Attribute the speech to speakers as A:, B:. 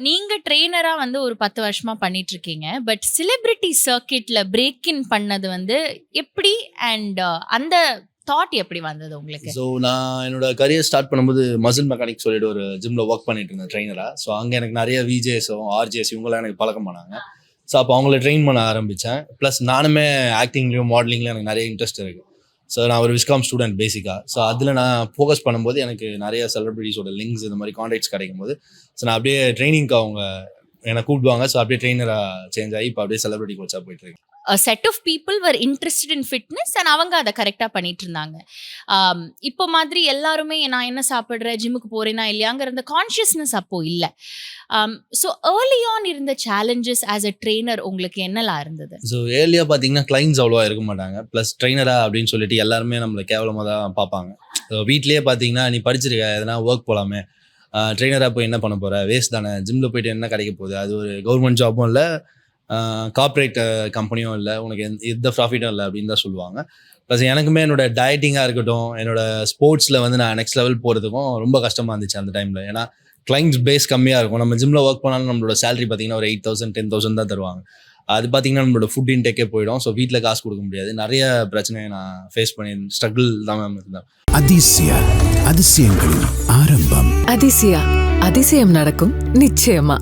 A: நீங்க ட்ரெய்னரா வந்து ஒரு 10 வருஷமா பண்ணிட்டு இருக்கீங்க. பட் செலிபிரிட்டி சர்க்கிட்ல பிரேக் இன் பண்ணது வந்து எப்படி? அண்ட் அந்த தாட் எப்படி வந்தது உங்களுக்கு?
B: ஸோ நான் என்னோட கரியர் ஸ்டார்ட் பண்ணும்போது மசில் மெக்கானிக் சொல்லிட்டு ஒரு ஜிம்ல ஒர்க் பண்ணிட்டு இருந்தேன் ட்ரெயினரா. ஸோ அங்கே எனக்கு நிறைய விஜேஸும் ஆர்ஜேஸ் இவங்களாம் எனக்கு பழக்கம் பண்ணாங்க. ஸோ அப்போ அவங்கள ட்ரெயின் பண்ண ஆரம்பித்தேன். ப்ளஸ் நானுமே ஆக்டிங்லேயும் மாடலிங்லேயும் எனக்கு நிறைய இன்ட்ரெஸ்ட் இருக்குது. ஸோ நான் ஒரு விஸ்காம் ஸ்டூடெண்ட் பேசிக்காக. ஸோ அதில் நான் ஃபோக்கஸ் பண்ணும்போது எனக்கு நிறைய செலிபிரிட்டிஸோட லிங்க்ஸ் இந்த மாதிரி கான்டாக்ட்ஸ் கிடைக்கும் போது ஸோ நான் அப்படியே ட்ரைனிங்க்கு அவங்க என்னை கூப்பிடுவாங்க. ஸோ அப்படியே ட்ரெயினராக சேஞ்ச் ஆகி இப்போ அப்படியே செலிபிரிட்டி கோச்சாக போயிட்டுருக்கேன்.
A: A set of people were interested in fitness and அவங்க அதை கரெக்டாக பண்ணிட்டு இருந்தாங்க. இப்போ மாதிரி எல்லாருமே நான் என்ன சாப்பிட்றேன், ஜிம்முக்கு போறேனா இல்லையாங்கிற அந்த கான்ஷியஸ்னஸ் அப்போ இல்லை. ஸோ ஏர்லி ஆன் இருந்த சேலஞ்சஸ் ஆஸ் அ ட்ரெயினர் உங்களுக்கு என்னலாம் இருந்தது?
B: ஸோ ஏர்லியாக பார்த்தீங்கன்னா கிளைண்ட்ஸ் அவ்வளோவா இருக்க மாட்டாங்க. ப்ளஸ் ட்ரெயினரா அப்படின்னு சொல்லிட்டு எல்லாருமே நம்மளை கேவலமாக தான் பார்ப்பாங்க. ஸோ வீட்லேயே பார்த்தீங்கன்னா நீ படிச்சிருக்க எதனா ஒர்க் போகலாமே, ட்ரெயினராக போய் என்ன பண்ண போகிற, வேஸ்ட் தானே, ஜிம்மில் போயிட்டு என்ன கிடைக்க போகுது, அது ஒரு கவர்மெண்ட் ஜாப்பும் இல்லை, கார்ப்பரேட் கம்பெனியும் இல்லை, உனக்கு எந்த ப்ராஃபிட்டும் இல்லை அப்படின்னு தான் சொல்லுவாங்க. ப்ளஸ் எனக்குமே என்னோட டயட்டிங்காக இருக்கட்டும், என்னோட ஸ்போர்ட்ஸில் வந்து நான் நெக்ஸ்ட் லெவல் போகிறதுக்கும் ரொம்ப கஷ்டமாக இருந்துச்சு அந்த டைமில். ஏன்னா கிளைண்ட்ஸ் பேஸ் கம்மியாக இருக்கும். நம்ம ஜிம்மில் ஒர்க் பண்ணாலும் நம்மளோட சேலரி பார்த்தீங்கன்னா ஒரு 8,000 10,000 தான் தருவாங்க. அது பார்த்தீங்கன்னா நம்மளோட ஃபுட் இன்டேக்கே போயிடும். ஸோ வீட்டில் காசு கொடுக்க முடியாது. நிறைய பிரச்சனையை நான் ஃபேஸ் பண்ணி ஸ்ட்ரகிள் தான் மேம் இருந்தேன்.
C: அதிசயங்களின் ஆரம்பம்.
D: அதிசயம் நடக்கும் நிச்சயமா.